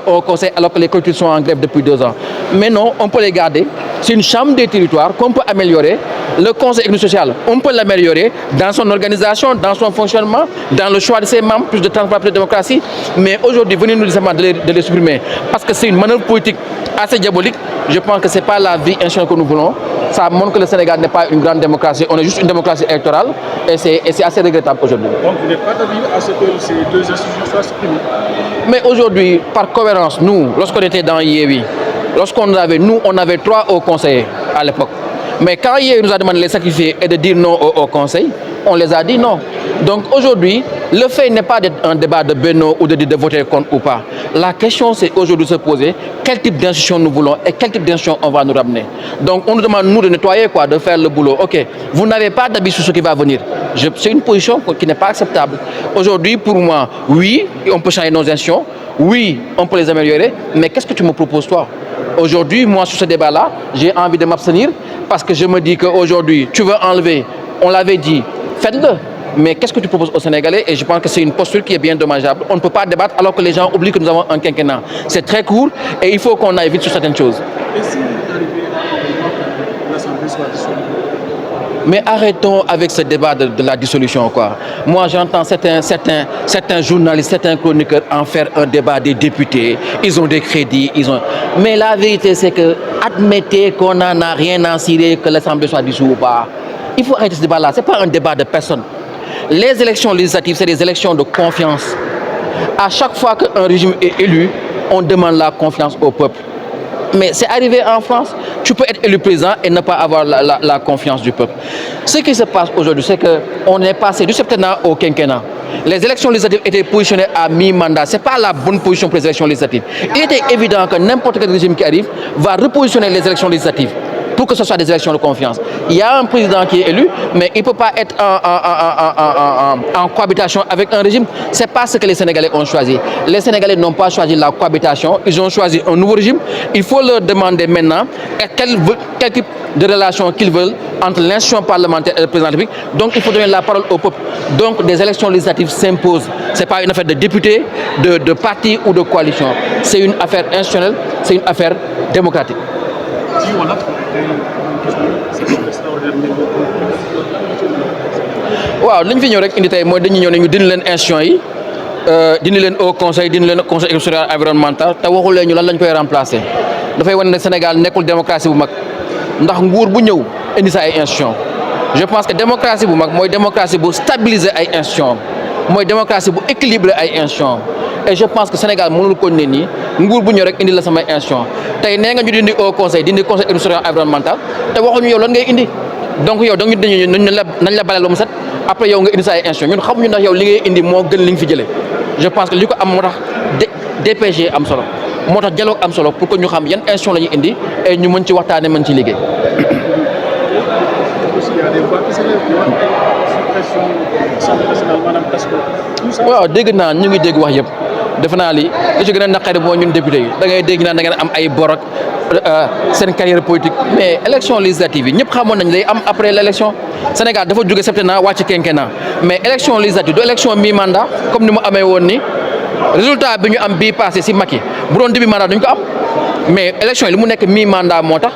au conseil alors que les collectivités sont en grève depuis 2 ans. Mais non, on peut les garder. C'est une chambre des territoires qu'on peut améliorer. Le conseil économique social, on peut l'améliorer dans son organisation, dans son fonctionnement, dans le choix de ses membres, plus de transparence, plus de démocratie. Mais aujourd'hui, venez nous dire de les supprimer parce que c'est une manœuvre politique assez diabolique. Je pense que ce n'est pas la vie institutionnelle que nous voulons. Ça montre que le Sénégal n'est pas une grande démocratie. On est juste une démocratie électorale et c'est assez regrettable aujourd'hui. Donc vous n'êtes pas d'avis à ce que ces deux institutions soient supprimées? Mais aujourd'hui, par cohérence, nous, lorsqu'on était dans Yéwi, on avait 3 hauts conseillers à l'époque. Mais quand Yéwi nous a demandé de les sacrifier et de dire non au conseil, on les a dit non. Donc aujourd'hui, le fait n'est pas d'être un débat de Beno ou de voter contre ou pas. La question, c'est aujourd'hui de se poser quel type d'institution nous voulons et quel type d'institution on va nous ramener. Donc on nous demande, nous, de nettoyer, quoi, de faire le boulot. Ok, vous n'avez pas d'avis sur ce qui va venir. C'est une position qui n'est pas acceptable. Aujourd'hui, pour moi, oui, on peut changer nos institutions. Oui, on peut les améliorer. Mais qu'est-ce que tu me proposes, toi? Aujourd'hui, moi, sur ce débat-là, j'ai envie de m'abstenir parce que je me dis qu'aujourd'hui, tu veux enlever, on l'avait dit, faites-le. Mais qu'est-ce que tu proposes aux Sénégalais? Et je pense que c'est une posture qui est bien dommageable. On ne peut pas débattre alors que les gens oublient que nous avons un quinquennat. C'est très court et il faut qu'on aille vite sur certaines choses. Et si vous arrivez à l'Assemblée soit dissolue? Mais arrêtons avec ce débat de la dissolution, quoi. Moi, j'entends certains journalistes, certains chroniqueurs en faire un débat des députés. Ils ont des crédits, Mais la vérité, c'est que admettez qu'on n'en a rien à cirer que l'Assemblée soit dissoute ou pas. Il faut arrêter ce débat-là. Ce n'est pas un débat de personne. Les élections législatives, c'est des élections de confiance. À chaque fois qu'un régime est élu, on demande la confiance au peuple. Mais c'est arrivé en France, tu peux être élu président et ne pas avoir la confiance du peuple. Ce qui se passe aujourd'hui, c'est qu'on est passé du septennat au quinquennat. Les élections législatives étaient positionnées à mi-mandat. Ce n'est pas la bonne position pour les élections législatives. Il était évident que n'importe quel régime qui arrive va repositionner les élections législatives pour que ce soit des élections de confiance. Il y a un président qui est élu, mais il ne peut pas être en cohabitation avec un régime. Ce n'est pas ce que les Sénégalais ont choisi. Les Sénégalais n'ont pas choisi la cohabitation, ils ont choisi un nouveau régime. Il faut leur demander maintenant quel type de relation qu'ils veulent entre l'institution parlementaire et le président de la République. Donc il faut donner la parole au peuple. Donc des élections législatives s'imposent. Ce n'est pas une affaire de députés, de partis ou de coalition. C'est une affaire institutionnelle, c'est une affaire démocratique. waaw li ñu fi ñëw rek indi tey mooy dañuy ñëw ne ñu dindi leen institution yi dindi leen au conseil dindi leen conseil social environnemental te waxu leen ñu lan lañ koy remplacer dafay wane ne Sénégal nekkul démocratie bu mag ndax nguur bu ñëw indi sa ay institution je pense que démocratie bu mag mooy démocratie bu stabiliser ay institution mooy démocratie bu équilibrer ay institution et je pense que Sénégal mënul ko ne nii nguur bu ñëw rek indi la samay institution tey nee nga ñu dindi au conseil dindi conseil social environnemental te waxuñu yow lan ngay indi donc yow dañu nañ la baleel ba mu set après yow nga indi sa ay institution ñun xamuñu ndax yow li ngay indi moo gën li nga fi jëlee je pense que li ko am moo tax DPG am solo moo tax dialogue am solo pour que ñu xam yan institution la ñuy indi et ñu mën ci waxtaane mën ci liggéey. waaw dégg naa ñu ngi dégg wax yëpp defe naa li ci gën a naqari mooy ñun député yi da ngay dégg naan da ngeen am ay bor ak seen carrière politique mais élection législative yi ñëpp xamoon nañ lay am après l' élection Sénégal dafa jóge septennat wàcc quinquennat mais élection législative du élection mi-mandat comme ni mu amee woon ni résultat bi ñu am bii passé si Macky bu doon début mandat duñ ko am mais élection yi li mu nekk mi-mandat moo tax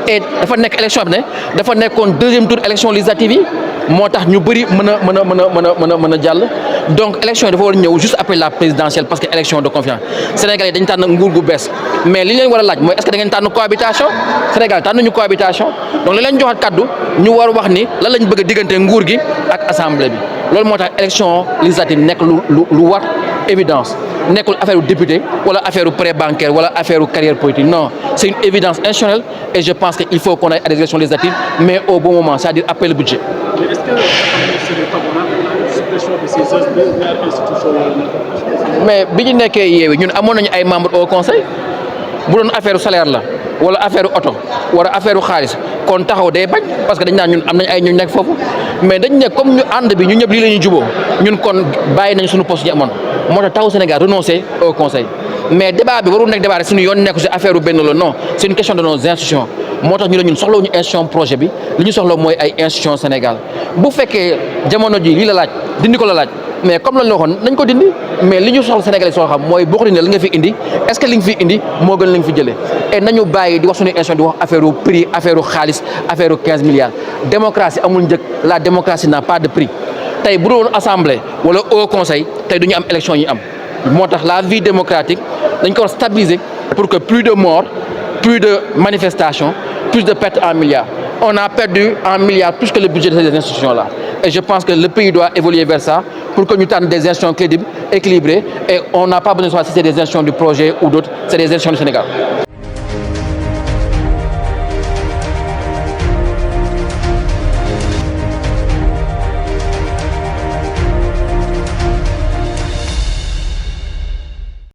et dafa nekk élection bi ne dafa nekkoon deuxième tour élection législative yi moo tax ñu bëri mën a jàll donc élection yi dafa war a ñëw juste après la présidentielle parce que élection de confiance Sénégal yi dañu tànn nguur gu bees mais li leen war a laaj mooy est-ce que da ngeen tànn cohabitation Sénégal tànnuñu cohabitation donc li leen joxaat kaddu ñu war a wax ni lan lañ bëgg a diggante nguur gi ak assemblée bi loolu moo tax élection législative nekk lu war évidence nekkul affaire u député wala affaire u prêt bancaire wala affaire u carrière politique non c'est une évidence institutionnelle et je pense que il faut qu'on aille à des élections législatives mais au bon moment c'est-à-dire après le budget. Mais est-ce que c'est favorable à la suppression de ces institutions? Mais bi ñu nekkee Yewwi ñun amoon nañu ay membres au conseil bu doon affaire salaire la wala affaire oto wala affaire xaalis kon taxaw day bañ parce que dañ naan ñun am nañ ay ñu nekk foofu mais dañ ne comme ñu ànd bi ñu ñëpp lii la ñuy juboo ñun kon bàyyi nañ suñu poste ñu amoon moo tax taxaw Sénégal renoncer au conseil mais débat bi warul nekk débat rek suñu yoon nekku si affaire benn la non c'est une question de nos institutions moo tax ñu ne ñun soxlawuñu institution projet bi li ñu soxla mooy ay institution Sénégal bu fekkee jamono ji lii la laaj dindi ko la laaj mais comme lañ la waxoon nañ ko dindi mais li ñu soxla Sénégalais soo xam mooy boo ko dindee li nga fi indi est-ce que li nga fi indi moo gën li nga fi jëlee et nañu bàyyi di wax suñu institution di wax affaire u prix affaire u xaalis affaire u 15 milliards démocratie amul njëg la démocratie n'a pas de prix tey bu doon assemblée wala au conseil tey du ñu am élection yi am moo tax la vie démocratique dañ ko war stabiliser pour que plus de morts plus de manifestations plus de pertes en milliards on a perdu en milliards plus que le budget de ces institutions-là. Et je pense que le pays doit évoluer vers ça pour que nous ayons des institutions crédibles, équilibrées. Et on n'a pas besoin de savoir si c'est des institutions du projet ou d'autres, c'est des institutions du Sénégal.